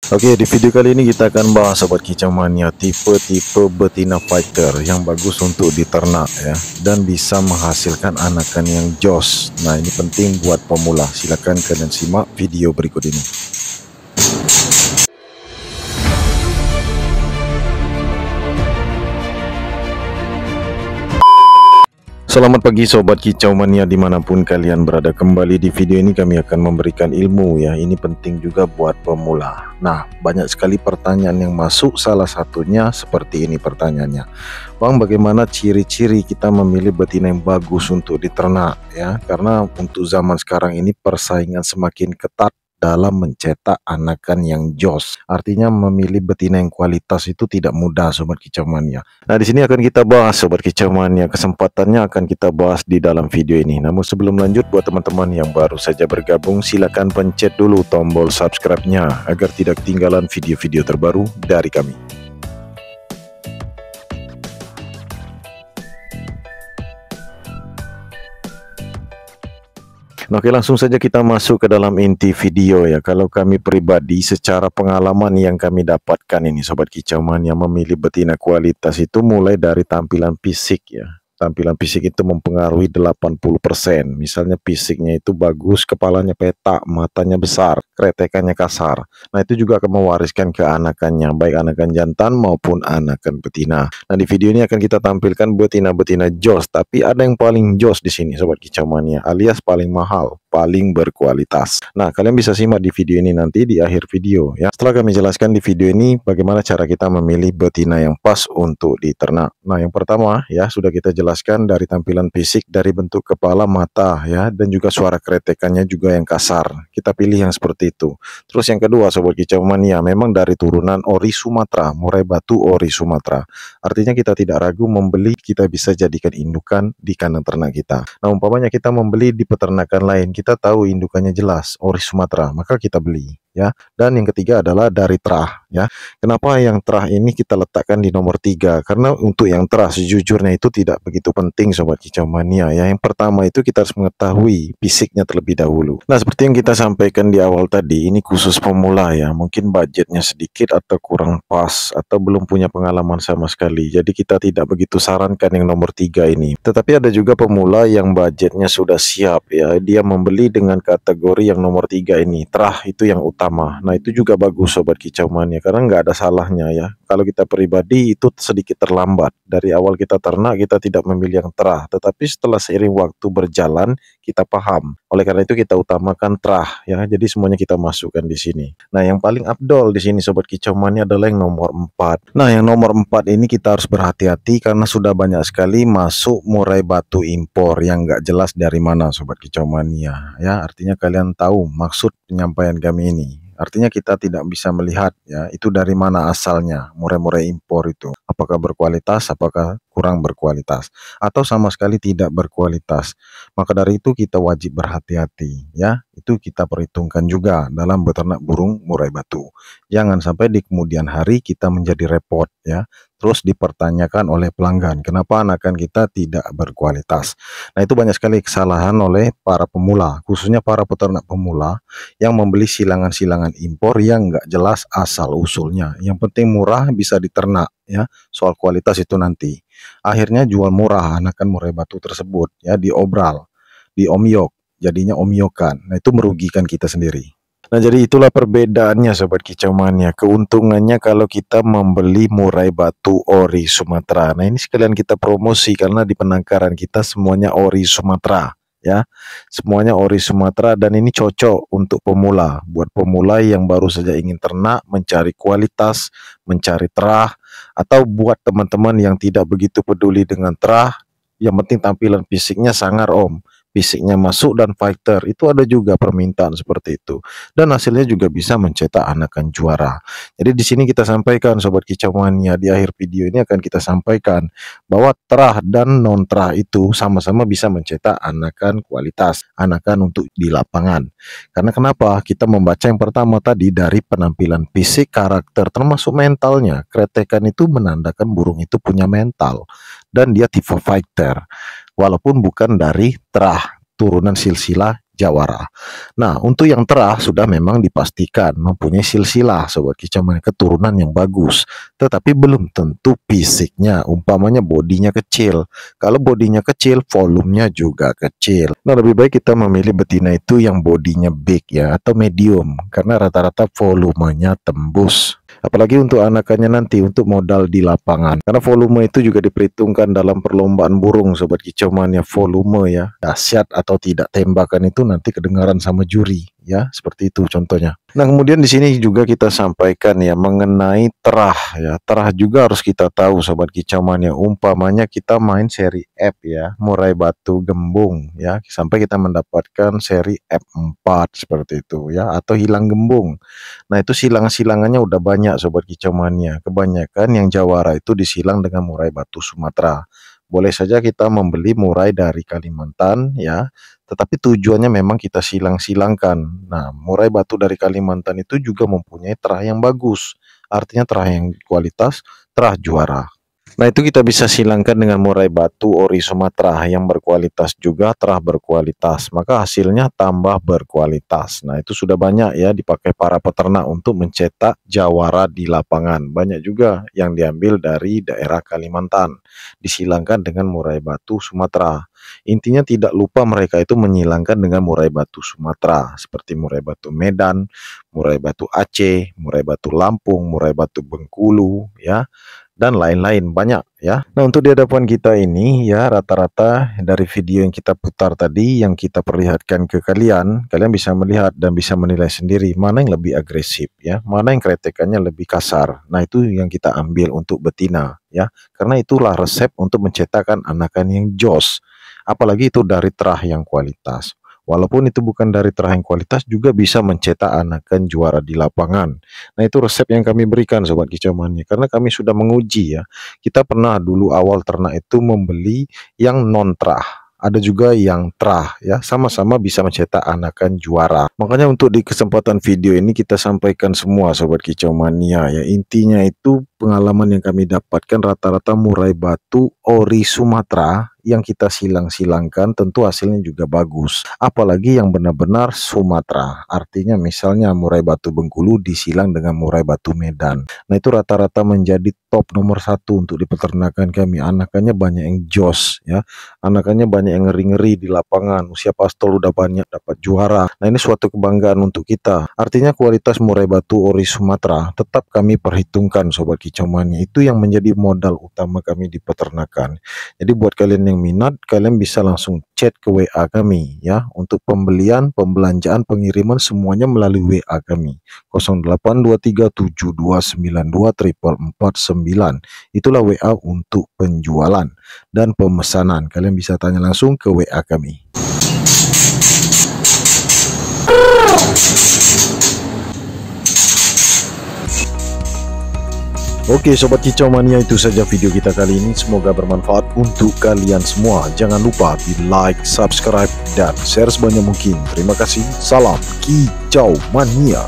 Oke, di video kali ini kita akan bahas sobat kicau mania tipe-tipe betina fighter yang bagus untuk diternak ya, dan bisa menghasilkan anakan yang jos. Nah, ini penting buat pemula. Silakan kalian simak video berikut ini. Selamat pagi sobat kicau mania dimanapun kalian berada. Kembali di video ini kami akan memberikan ilmu ya. Ini penting juga buat pemula. Nah, banyak sekali pertanyaan yang masuk. Salah satunya seperti ini pertanyaannya, Bang, bagaimana ciri-ciri kita memilih betina yang bagus untuk diternak ya? Karena untuk zaman sekarang ini persaingan semakin ketat dalam mencetak anakan yang jos. Artinya memilih betina yang kualitas itu tidak mudah sobat kicau mania. Nah, di sini akan kita bahas sobat kicau mania. Kesempatannya akan kita bahas di dalam video ini. Namun sebelum lanjut, buat teman-teman yang baru saja bergabung, silakan pencet dulu tombol subscribe-nya agar tidak ketinggalan video-video terbaru dari kami. Oke, langsung saja kita masuk ke dalam inti video ya. Kalau kami pribadi secara pengalaman yang kami dapatkan ini sobat kicau mania, memilih betina kualitas itu mulai dari tampilan fisik ya. Tampilan fisik itu mempengaruhi 80%. Misalnya fisiknya itu bagus, kepalanya petak, matanya besar, kretekannya kasar. Nah, itu juga akan mewariskan ke anakannya, baik anakan jantan maupun anakan betina. Nah, di video ini akan kita tampilkan betina-betina jos, tapi ada yang paling jos di sini sobat kicau mania, alias paling mahal, paling berkualitas. Nah, kalian bisa simak di video ini nanti di akhir video ya. Setelah kami jelaskan di video ini bagaimana cara kita memilih betina yang pas untuk diternak. Nah, yang pertama ya, sudah kita jelaskan dari tampilan fisik, dari bentuk kepala, mata ya, dan juga suara kretekannya juga yang kasar. Kita pilih yang seperti itu. Terus yang kedua sobat kicau mania, memang dari turunan ori Sumatera, murai batu ori Sumatera. Artinya kita tidak ragu membeli, kita bisa jadikan indukan di kandang ternak kita. Nah, umpamanya kita membeli di peternakan lain, kita tahu indukannya jelas ori Sumatera, maka kita beli ya. Dan yang ketiga adalah dari terah ya. Kenapa yang terah ini kita letakkan di nomor 3? Karena untuk yang terah sejujurnya itu tidak begitu penting sobat kicau mania ya. Yang pertama itu kita harus mengetahui fisiknya terlebih dahulu. Nah, seperti yang kita sampaikan di awal tadi, ini khusus pemula ya. Mungkin budgetnya sedikit atau kurang pas atau belum punya pengalaman sama sekali. Jadi kita tidak begitu sarankan yang nomor 3 ini. Tetapi ada juga pemula yang budgetnya sudah siap ya. Dia membeli dengan kategori yang nomor 3 ini. Terah itu yang utama. Nah, itu juga bagus sobat kicau mania, karena nggak ada salahnya ya. Kalau kita pribadi itu sedikit terlambat. Dari awal kita ternak kita tidak memilih yang terah, tetapi setelah seiring waktu berjalan kita paham. Oleh karena itu kita utamakan terah ya. Jadi semuanya kita masukkan di sini. Nah, yang paling afdol di sini sobat kicau mania adalah yang nomor 4. Nah, yang nomor 4 ini kita harus berhati-hati karena sudah banyak sekali masuk murai batu impor yang nggak jelas dari mana sobat kicau mania ya. Artinya kalian tahu maksud penyampaian kami ini. Artinya kita tidak bisa melihat ya itu dari mana asalnya murai-murai impor itu. Apakah berkualitas, apakah kurang berkualitas, atau sama sekali tidak berkualitas. Maka dari itu kita wajib berhati-hati ya. Itu kita perhitungkan juga dalam beternak burung murai batu. Jangan sampai di kemudian hari kita menjadi repot ya. Terus dipertanyakan oleh pelanggan, kenapa anakan kita tidak berkualitas. Nah, itu banyak sekali kesalahan oleh para pemula, khususnya para peternak pemula yang membeli silangan-silangan impor yang nggak jelas asal usulnya. Yang penting murah, bisa diternak ya. Soal kualitas itu nanti. Akhirnya jual murah anakan murai batu tersebut ya, diobral, diomyok, jadinya omyokan. Nah, itu merugikan kita sendiri. Nah, jadi itulah perbedaannya sobat kicau mania. Keuntungannya kalau kita membeli murai batu ori Sumatera. Nah, ini sekalian kita promosi karena di penangkaran kita semuanya ori Sumatera ya. Semuanya ori Sumatera dan ini cocok untuk pemula. Buat pemula yang baru saja ingin ternak, mencari kualitas, mencari terah, atau buat teman-teman yang tidak begitu peduli dengan terah, yang penting tampilan fisiknya sangar om. Fisiknya masuk dan fighter, itu ada juga permintaan seperti itu, dan hasilnya juga bisa mencetak anakan juara. Jadi di sini kita sampaikan sobat kicau mania, di akhir video ini akan kita sampaikan bahwa terah dan non terah itu sama-sama bisa mencetak anakan kualitas, anakan untuk di lapangan. Karena kenapa? Kita membaca yang pertama tadi dari penampilan fisik, karakter, termasuk mentalnya. Kretekan itu menandakan burung itu punya mental dan dia tipe fighter, walaupun bukan dari terah. keturunan silsilah jawara. Nah, untuk yang terah sudah memang dipastikan mempunyai silsilah Sobat Kicau Mania, keturunan yang bagus, tetapi belum tentu fisiknya, umpamanya bodinya kecil. Kalau bodinya kecil, volumenya juga kecil. Nah, lebih baik kita memilih betina itu yang bodinya big ya, atau medium, karena rata-rata volumenya tembus. Apalagi untuk anakannya nanti untuk modal di lapangan, karena volume itu juga diperhitungkan dalam perlombaan burung Sobat Kicau Mania. Volume ya, dahsyat atau tidak tembakan itu nanti kedengaran sama juri ya, seperti itu contohnya. Nah, kemudian di sini juga kita sampaikan ya mengenai terah ya. Terah juga harus kita tahu Sobat Kicau Mania. Umpamanya kita main seri F ya, murai batu gembung ya, sampai kita mendapatkan seri F4 seperti itu ya, atau hilang gembung. Nah, itu silang-silangannya udah banyak Sobat Kicau Mania. Kebanyakan yang jawara itu disilang dengan murai batu Sumatera. Boleh saja kita membeli murai dari Kalimantan ya, tetapi tujuannya memang kita silang-silangkan. Nah, murai batu dari Kalimantan itu juga mempunyai terah yang bagus, artinya terah yang kualitas, terah juara. Nah, itu kita bisa silangkan dengan murai batu ori Sumatera yang berkualitas juga, terah berkualitas, maka hasilnya tambah berkualitas. Nah, itu sudah banyak ya dipakai para peternak untuk mencetak jawara di lapangan. Banyak juga yang diambil dari daerah Kalimantan, disilangkan dengan murai batu Sumatera. Intinya tidak lupa mereka itu menyilangkan dengan murai batu Sumatera, seperti murai batu Medan, murai batu Aceh, murai batu Lampung, murai batu Bengkulu ya, dan lain-lain banyak ya. Nah, untuk di hadapan kita ini ya, rata-rata dari video yang kita putar tadi, yang kita perlihatkan ke kalian, kalian bisa melihat dan bisa menilai sendiri mana yang lebih agresif ya, mana yang kretekannya lebih kasar. Nah, itu yang kita ambil untuk betina ya, karena itulah resep untuk mencetakkan anakan yang jos, apalagi itu dari terah yang kualitas. Walaupun itu bukan dari terah yang kualitas, juga bisa mencetak anakan juara di lapangan. Nah, itu resep yang kami berikan Sobat Kicau Mania, karena kami sudah menguji ya. Kita pernah dulu awal ternak itu membeli yang non terah, ada juga yang terah ya, sama-sama bisa mencetak anakan juara. Makanya untuk di kesempatan video ini kita sampaikan semua Sobat Kicau Mania ya. Intinya itu pengalaman yang kami dapatkan, rata-rata murai batu ori Sumatera yang kita silang-silangkan tentu hasilnya juga bagus, apalagi yang benar-benar Sumatera, artinya misalnya murai batu Bengkulu disilang dengan murai batu Medan. Nah, itu rata-rata menjadi top nomor 1 untuk di peternakan kami. Anakannya banyak yang jos ya, anakannya banyak yang ngeri-ngeri di lapangan, usia pastol udah banyak dapat juara. Nah, ini suatu kebanggaan untuk kita, artinya kualitas murai batu ori Sumatera tetap kami perhitungkan Sobat Kicau Mania. Itu yang menjadi modal utama kami di peternakan. Jadi buat kalian yang minat, kalian bisa langsung chat ke WA kami ya, untuk pembelian, pembelanjaan, pengiriman semuanya melalui WA kami 082372924449. Itulah WA untuk penjualan dan pemesanan. Kalian bisa tanya langsung ke WA kami. Oke Sobat Kicau Mania, itu saja video kita kali ini. Semoga bermanfaat untuk kalian semua. Jangan lupa di like, subscribe, dan share sebanyak mungkin. Terima kasih. Salam Kicau Mania.